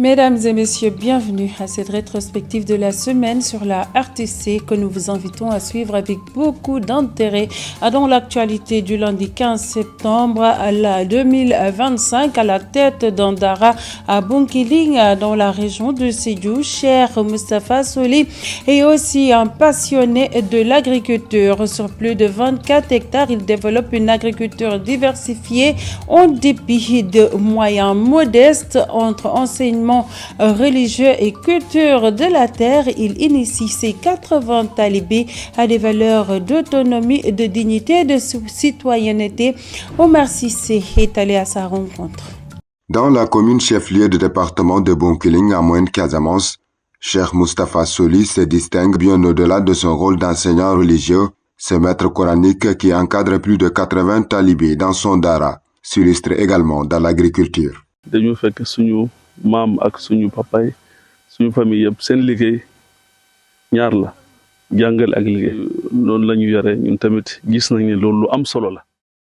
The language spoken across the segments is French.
Mesdames et messieurs, bienvenue à cette rétrospective de la semaine sur la RTC que nous vous invitons à suivre avec beaucoup d'intérêt dans l'actualité du lundi 15 septembre 2025 à la tête d'Andara à Bounkiling dans la région de Sédhiou. Cheikh Moustapha Soli est aussi un passionné de l'agriculture. Sur plus de 24 hectares, il développe une agriculture diversifiée en dépit de moyens modestes entre enseignements religieux et culture de la terre. Il initie ses 80 talibés à des valeurs d'autonomie, de dignité et de citoyenneté. Omar Cissé est allé à sa rencontre. Dans la commune chef-lieu du département de Bounkiling à Moyenne-Casamance, Cheikh Moustapha Soli se distingue bien au-delà de son rôle d'enseignant religieux. Ce maître coranique qui encadre plus de 80 talibés dans son dara s'illustre également dans l'agriculture. maam ak suñu papaay suñu famille yëpp seen liggéey ñaar la jàngal ak liggéey noonu la ñu yore ñun tamit gis nañ ne loolu lu am solo la.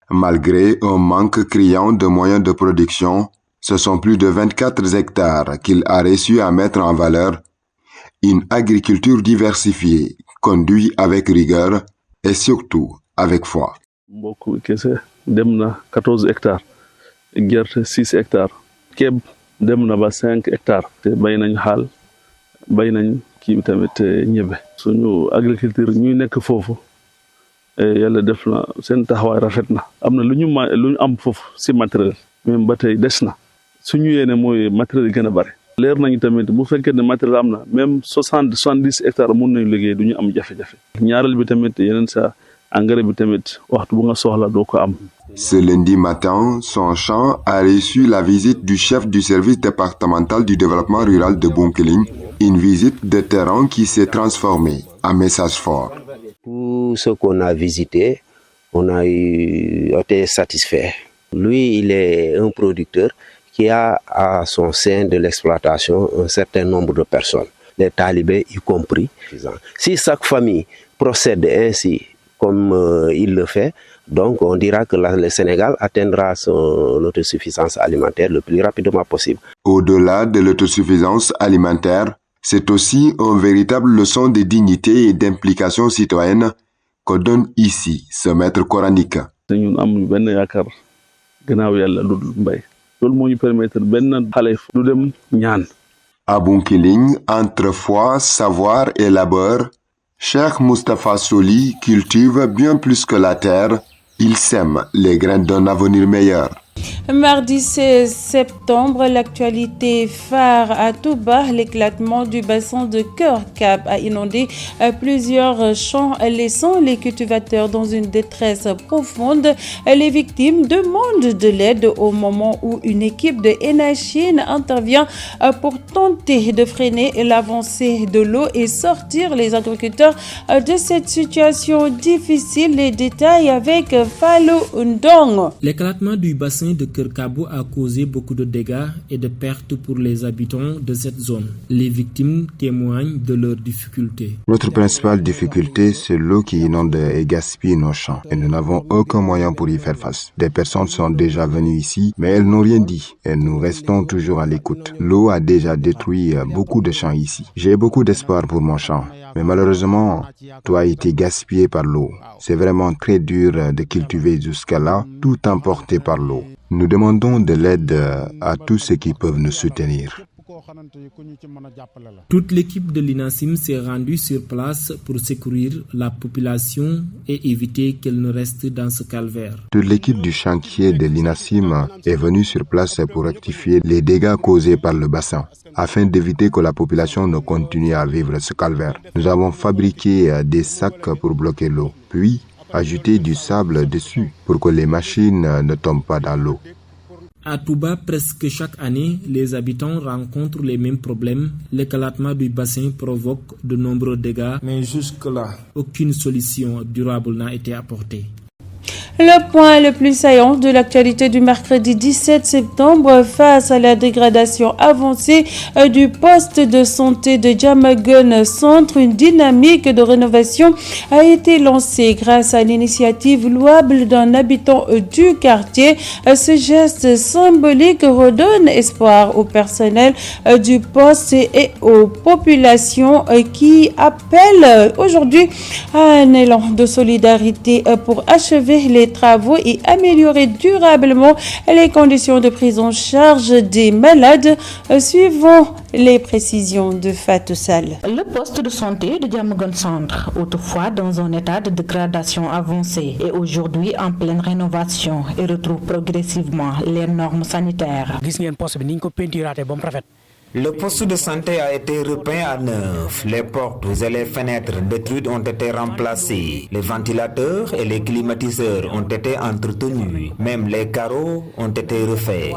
Malgré un manque criant de moyens de production, ce sont plus de 24 hectares qu'il a réussi à mettre en valeur. Une agriculture diversifiée, conduite avec rigueur et surtout avec foi. mbokk mi kese dem na 14 hectares gerte 6 hectares ceeb dem na ba 5 hectares te bay nañ xaal bay nañ kii tamit ñebe suñu agriculture ñuy nekk foofu yàlla def na seen taxawaay rafet na am na lu ñu am foofu si matériel même ba tey des na suñu yéene mooy matériel gën a bare leer nañu tamit bu fekkee ne matériel am na même 70 hectares mun nañu liggéey du ñu am jafe-jafe ñaareel bi tamit yeneen sa engrais bi tamit waxtu bu nga soxla doo ko am. Ce lundi matin, son champ a reçu la visite du chef du service départemental du développement rural de Bounkiling, une visite de terrain qui s'est transformée en message fort. Tout ce qu'on a visité, on a été satisfait. Lui, il est un producteur qui a à son sein de l'exploitation un certain nombre de personnes, les talibés y compris. Si chaque famille procède ainsi comme il le fait, donc on dira que le Sénégal atteindra son autosuffisance alimentaire le plus rapidement possible. Au-delà de l'autosuffisance alimentaire, c'est aussi une véritable leçon de dignité et d'implication citoyenne que donne ici ce maître coranique. ñun am benn yaakaar gannaaw yàlla lu dul mbay loolu moo ñu permettre benn xale du dem ñaan. À Bounkiling, entre foi, savoir et labeur, Cheikh Moustapha Soli cultive bien plus que la terre, il sème les graines d'un avenir meilleur. Mardi 16 septembre, l'actualité phare à Touba, l'éclatement du bassin de Keur-Cap a inondé plusieurs champs, laissant les cultivateurs dans une détresse profonde. Les victimes demandent de l'aide au moment où une équipe de Enachine intervient pour tenter de freiner l'avancée de l'eau et sortir les agriculteurs de cette situation difficile. Les détails avec Fallou Ndong. L'éclatement du bassin de Keur-Kabou a causé beaucoup de dégâts et de pertes pour les habitants de cette zone. Les victimes témoignent de leurs difficultés. Notre principale difficulté, c'est l'eau qui inonde et gaspille nos champs. Et nous n'avons aucun moyen pour y faire face. Des personnes sont déjà venues ici, mais elles n'ont rien dit. Et nous restons toujours à l'écoute. L'eau a déjà détruit beaucoup de champs ici. J'ai beaucoup d'espoir pour mon champ. Mais malheureusement, tout a été gaspillé par l'eau. C'est vraiment très dur de cultiver jusqu'à là, tout emporté par l'eau. Nous demandons de l'aide à tous ceux qui peuvent nous soutenir. Toute l'équipe de l'INASIM s'est rendue sur place pour secourir la population et éviter qu'elle ne reste dans ce calvaire. Toute l'équipe du chantier de l'INASIM est venue sur place pour rectifier les dégâts causés par le bassin, afin d'éviter que la population ne continue à vivre ce calvaire. Nous avons fabriqué des sacs pour bloquer l'eau, puis ajouter du sable dessus pour que les machines ne tombent pas dans l'eau. À Touba, presque chaque année, les habitants rencontrent les mêmes problèmes. L'éclatement du bassin provoque de nombreux dégâts, mais jusque-là, aucune solution durable n'a été apportée. Le point le plus saillant de l'actualité du mercredi 17 septembre, face à la dégradation avancée du poste de santé de Diamaguène Centre, une dynamique de rénovation a été lancée grâce à l'initiative louable d'un habitant du quartier. Ce geste symbolique redonne espoir au personnel du poste et aux populations qui appellent aujourd'hui à un élan de solidarité pour achever les travaux et améliorer durablement les conditions de prise en charge des malades, suivant les précisions de Fatou Sall. Le poste de santé de Diamaguène Centre, autrefois dans un état de dégradation avancée, est aujourd'hui en pleine rénovation et retrouve progressivement les normes sanitaires. Le poste de santé a été repeint à neuf. Les portes et les fenêtres détruites ont été remplacées. Les ventilateurs et les climatiseurs ont été entretenus. Même les carreaux ont été refaits.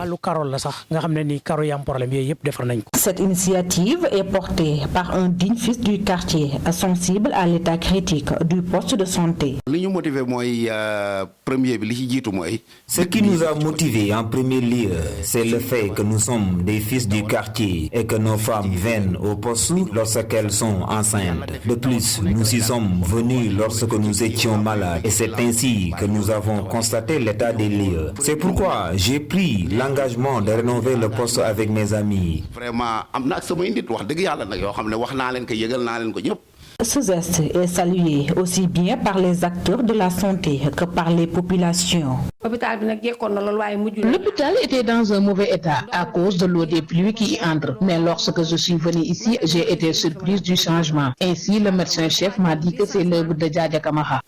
Cette initiative est portée par un digne fils du quartier, sensible à l'état critique du poste de santé. Ce qui nous a motivés en premier lieu, c'est le fait que nous sommes des fils du quartier et que nos femmes viennent au poste lorsqu'elles sont enceintes. De plus, nous y sommes venus lorsque nous étions malades et c'est ainsi que nous avons constaté l'état des lieux. C'est pourquoi j'ai pris l'engagement de rénover le poste avec mes amis. Ce geste est salué aussi bien par les acteurs de la santé que par les populations. L'hôpital était dans un mauvais état à cause de l'eau des pluies qui y entre. Mais lorsque je suis venue ici, j'ai été surprise du changement. Ainsi, le médecin-chef m'a dit que c'est l'œuvre de Djadja Kamara.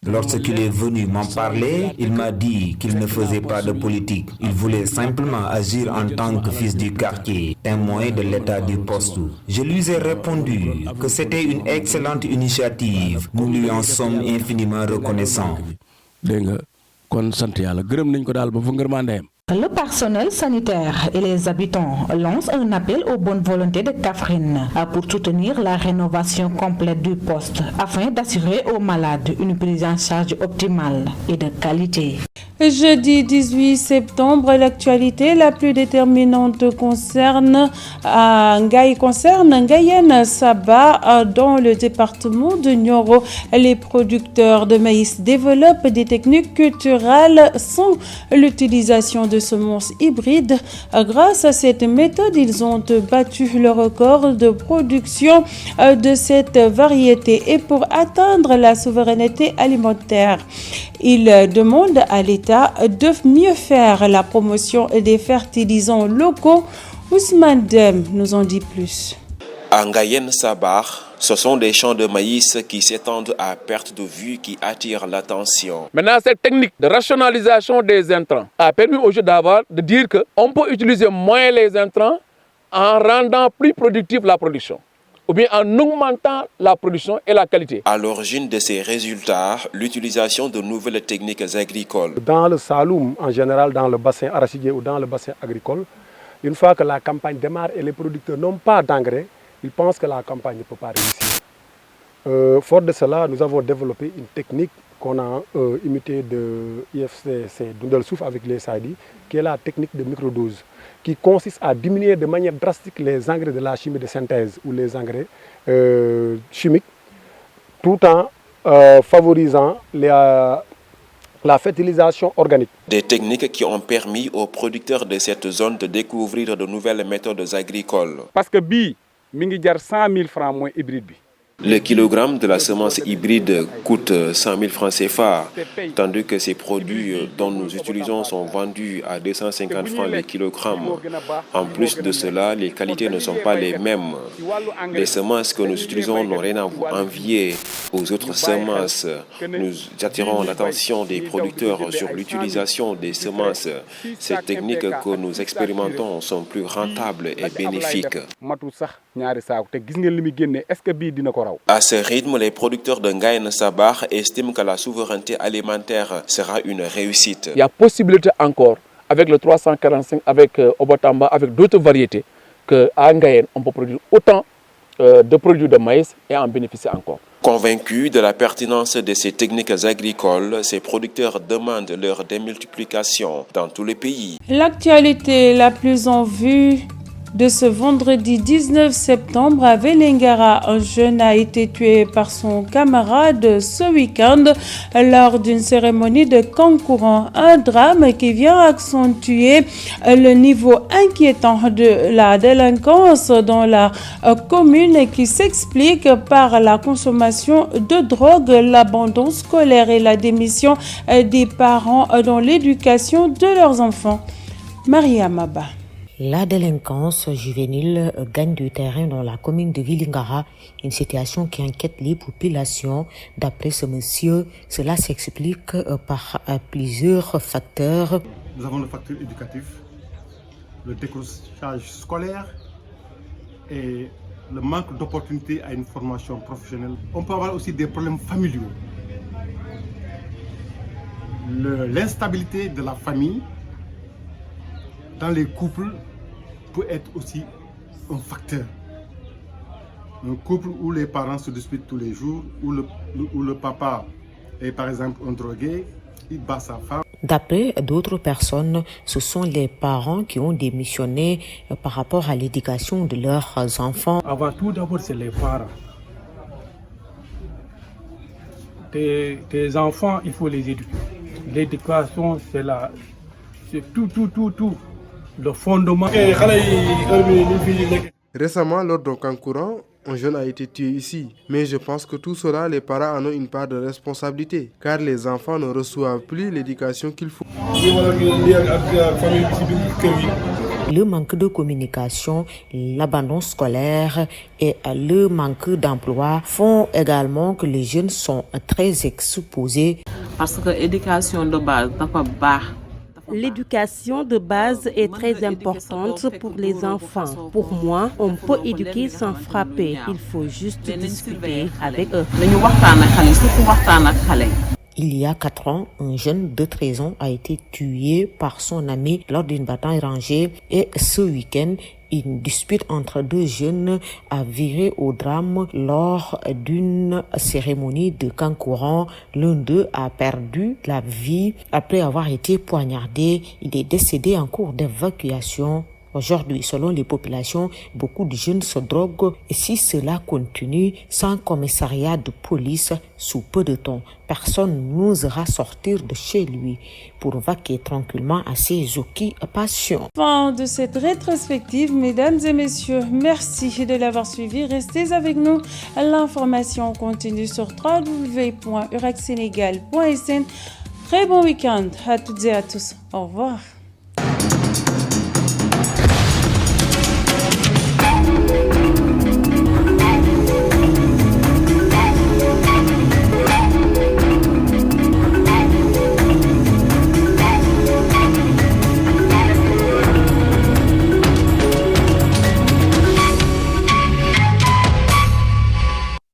Lorsqu'il est venu m'en parler, il m'a dit qu'il ne faisait pas de politique. Il voulait simplement agir en tant que fils du quartier, témoin de l'état du poste. Je lui ai répondu que c'était une excellente initiative. Nous lui en sommes infiniment reconnaissants. Le personnel sanitaire et les habitants lancent un appel aux bonnes volontés de Kaffrine pour soutenir la rénovation complète du poste afin d'assurer aux malades une prise en charge optimale et de qualité. Jeudi 18 septembre, l'actualité la plus déterminante concerne Ngayène Saba dans le département de Nioro. Les producteurs de maïs développent des techniques culturelles sans l'utilisation de semences hybrides. Grâce à cette méthode, ils ont battu le record de production de cette variété et pour atteindre la souveraineté alimentaire. Ils demandent à l'État de mieux faire la promotion des fertilisants locaux. Ousmane Dem nous en dit plus. À Ngayène Saba, ce sont des champs de maïs qui s'étendent à perte de vue qui attirent l'attention. Maintenant, cette technique de rationalisation des intrants a permis aujourd'hui de dire qu'on peut utiliser moins les intrants en rendant plus productive la production, ou bien en augmentant la production et la qualité. À l'origine de ces résultats, l'utilisation de nouvelles techniques agricoles. Dans le Saloum, en général, dans le bassin arachidier ou dans le bassin agricole, une fois que la campagne démarre et les producteurs n'ont pas d'engrais, ils pensent que la campagne ne peut pas réussir. Fort de cela, nous avons développé une technique qu'on a imitée de IFCC Doundel Souf avec les Saïdi, qui est la technique de microdose, qui consiste à diminuer de manière drastique les engrais de la chimie de synthèse ou les engrais chimiques, tout en favorisant la fertilisation organique. Des techniques qui ont permis aux producteurs de cette zone de découvrir de nouvelles méthodes agricoles. Parce que bi mingi jar 100 000 francs moins hybride bi. Le kilogramme de la semence hybride coûte 100 000 francs CFA, tandis que ces produits dont nous utilisons sont vendus à 250 francs le kilogramme. En plus de cela, les qualités ne sont pas les mêmes. Les semences que nous utilisons n'ont rien à envier aux autres semences. Nous attirons l'attention des producteurs sur l'utilisation des semences. Ces techniques que nous expérimentons sont plus rentables et bénéfiques. À ce rythme, les producteurs de Ngayène Saba estiment que la souveraineté alimentaire sera une réussite. Il y a possibilité encore, avec le 345, avec Obatamba, avec d'autres variétés, qu'à Ngayène, on peut produire autant de produits de maïs et en bénéficient encore. Convaincus de la pertinence de ces techniques agricoles, ces producteurs demandent leur démultiplication dans tous les pays. L'actualité la plus en vue de ce vendredi 19 septembre à Vélingara, un jeune a été tué par son camarade ce week-end lors d'une cérémonie de concourant. Un drame qui vient accentuer le niveau inquiétant de la délinquance dans la commune et qui s'explique par la consommation de drogue, l'abandon scolaire et la démission des parents dans l'éducation de leurs enfants. Maria Maba. La délinquance juvénile gagne du terrain dans la commune de Vélingara, une situation qui inquiète les populations. D'après ce monsieur, cela s'explique par plusieurs facteurs. Nous avons le facteur éducatif, le décrochage scolaire et le manque d'opportunités à une formation professionnelle. On peut avoir aussi des problèmes familiaux. L'instabilité de la famille dans les couples peut être aussi un facteur. Un couple où les parents se disputent tous les jours, où le papa est par exemple un drogué, il bat sa femme. D'après d'autres personnes, ce sont les parents qui ont démissionné par rapport à l'éducation de leurs enfants. Avant tout, d'abord, c'est les parents. Tes enfants, il faut les éduquer. L'éducation, c'est tout. Le fondement. Récemment, lors d'un concours, un jeune a été tué ici. Mais je pense que tout cela, les parents en ont une part de responsabilité, car les enfants ne reçoivent plus l'éducation qu'il faut. Le manque de communication, l'abandon scolaire et le manque d'emploi font également que les jeunes sont très exposés. Parce que l'éducation de base n'est pas bas. L'éducation de base est très importante pour les enfants. Pour moi, on peut éduquer sans frapper. Il faut juste discuter avec eux. Il y a 4 ans, un jeune de 13 ans a été tué par son ami lors d'une bataille rangée et ce week-end, une dispute entre 2 jeunes a viré au drame lors d'une cérémonie de Kankourang. L'un d'eux a perdu la vie après avoir été poignardé. Il est décédé en cours d'évacuation. Aujourd'hui, selon les populations, beaucoup de jeunes se droguent et si cela continue sans commissariat de police, sous peu de temps, personne n'osera sortir de chez lui pour vaquer tranquillement à ses occupations. Fin de cette rétrospective, mesdames et messieurs, merci de l'avoir suivi. Restez avec nous. L'information continue sur www.uracsenegal.sn. Très bon week-end à toutes et à tous. Au revoir.